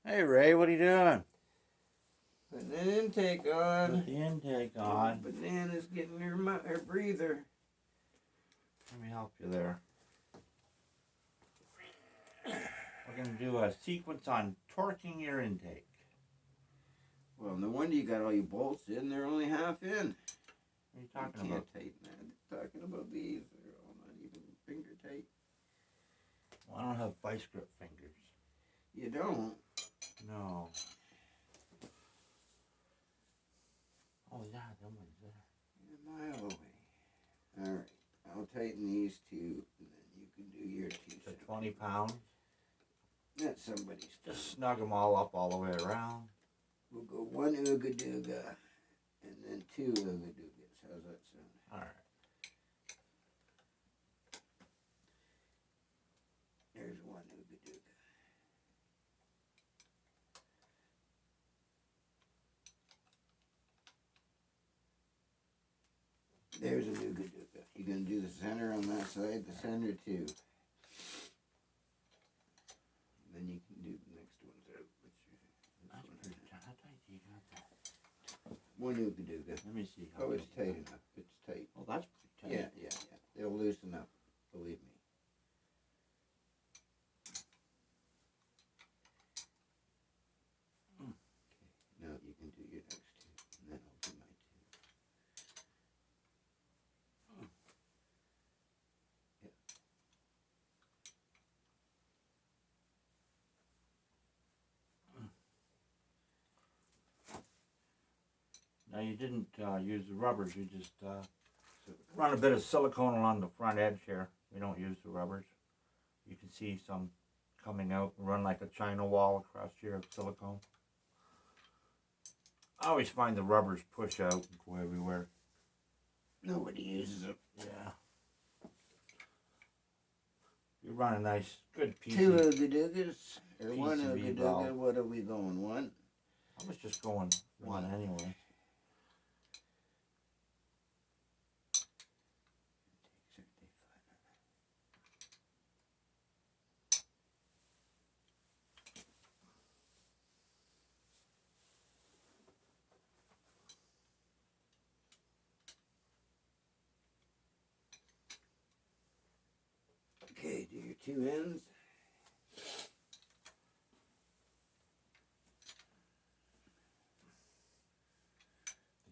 Hey Ray, what are you doing? Putting that intake on. Put the intake on. Banana's getting her breather. Let me help you there. We're going to do a sequence on torquing your intake. Well, no wonder you got all your bolts in. They're only half in. What are you talking about? Can't tighten that. I'm talking about these. They're all not even finger tight. Well, I don't have vice grip fingers. You don't? No. Oh yeah, that one's there. You're a mile away. All right. I'll tighten these two, and then you can do your two. So 20 pounds. That's somebody's. Just snug them all up all the way around. We'll go one ooga dooga, and then two ooga doogas. How's that sound? All right. There's one ooga dooga. There's an ooga dooga. You're going to do the center on that side, the center too. Then you can do the next ones out. How tight do you got that? One ooga dooga. Let me see. Oh, it's tight enough. It's tight. Oh, that's pretty tight. Yeah. They'll loosen up. Believe me. Okay. Now you can do your next two, and then I'll do my two. Now you didn't use the rubbers, you just run a bit of silicone along the front edge here. We don't use the rubbers. You can see some coming out and run like a China wall across here of silicone. I always find the rubbers push out and go everywhere. Nobody uses them. Yeah. You run a nice, good piece. Two ooga doogas, or one PCB ooga dooga. valve. What are we going? One? I was just going one anyway. Okay, do your two ends.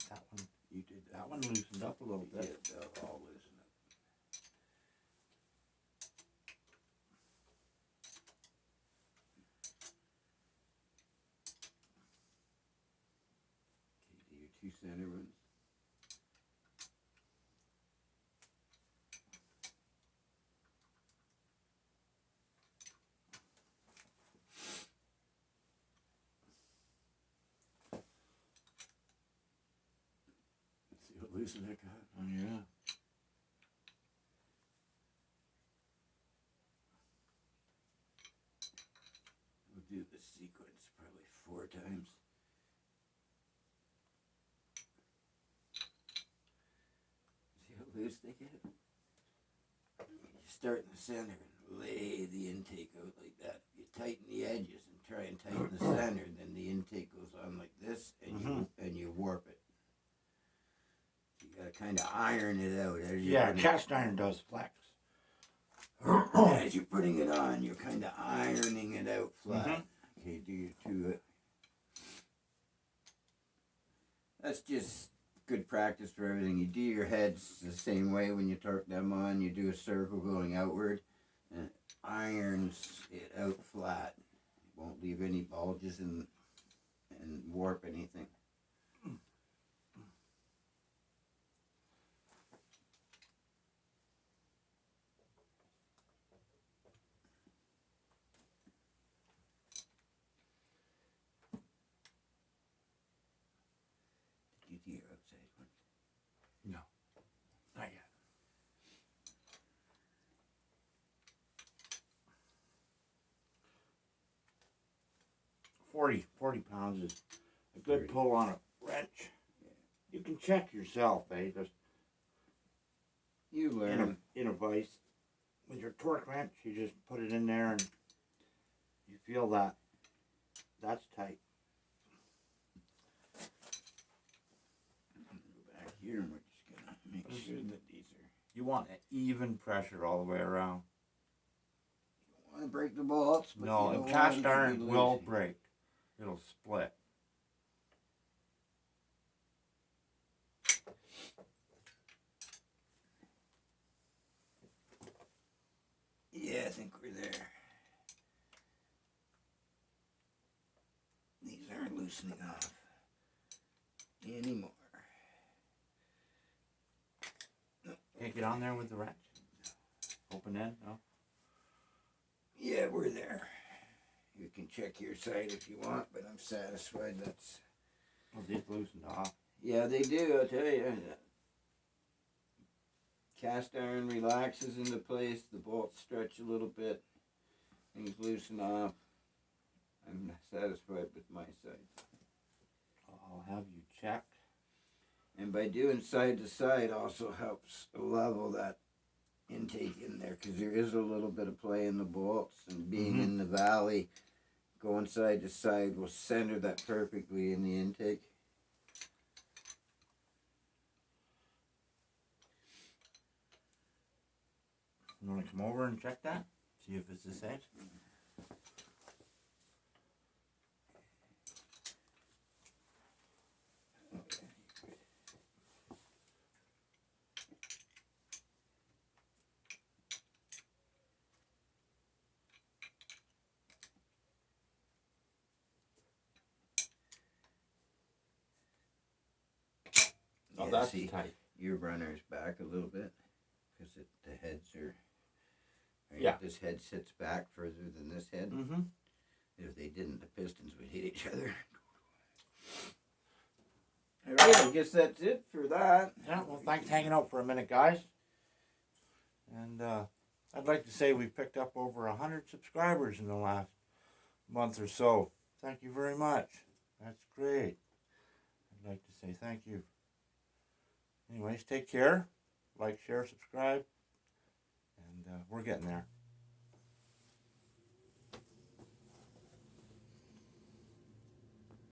That one, you did that one loosened up a little bit. Yeah, they'll all loosen up. Okay, do your two center ones. See what loosen that got? Oh yeah. We'll do the sequence probably 4 times. See how loose they get? You start in the center and lay the intake out like that. You tighten the edges and try and tighten the center, then the intake goes on like this, and you warp it. You gotta kind of iron it out as you. Yeah, cast iron does flex. As you're putting it on, you're kind of ironing it out flat. Okay, do your two. That's just good practice for everything. You do your heads the same way when you torque them on. You do a circle going outward, and it irons it out flat. It won't leave any bulges and warp anything. Did you do your outside one? No, not yet. 40 pounds is a good 30. pull on a wrench. Yeah. You can check yourself, Just You learn. in a vise. With your torque wrench, you just put it in there and you feel that That's tight. Go back here and we're just gonna make sure that these are. You want an even pressure all the way around. You don't want to break the bolts, but No, you and don't cast want them to iron be will loose. break. It'll split. Yeah, I think we're there. These aren't loosening off anymore. Can't get on there with the wrench? Open end? No? Yeah, we're there. You can check your side if you want, but I'm satisfied that's... Oh, these loosened off. Yeah, they do, I'll tell you. Cast iron relaxes into place, the bolts stretch a little bit, things loosen off. I'm satisfied with my side. I'll have you check. And by doing side to side also helps level that intake in there, because there is a little bit of play in the bolts, and being in the valley, going side to side will center that perfectly in the intake. You want to come over and check that? See if it's the same? Oh, Yeah, that's see, tight. your runner's back a little bit, because the heads are... Right? Yeah. This head sits back further than this head. Mm-hmm. If they didn't, the pistons would hit each other. Alright, I guess that's it for that. Yeah, well, thanks for hanging out for a minute, guys. And I'd like to say we picked up over 100 subscribers in the last month or so. Thank you very much. That's great. I'd like to say thank you. Anyways, take care. Like, share, subscribe. And we're getting there.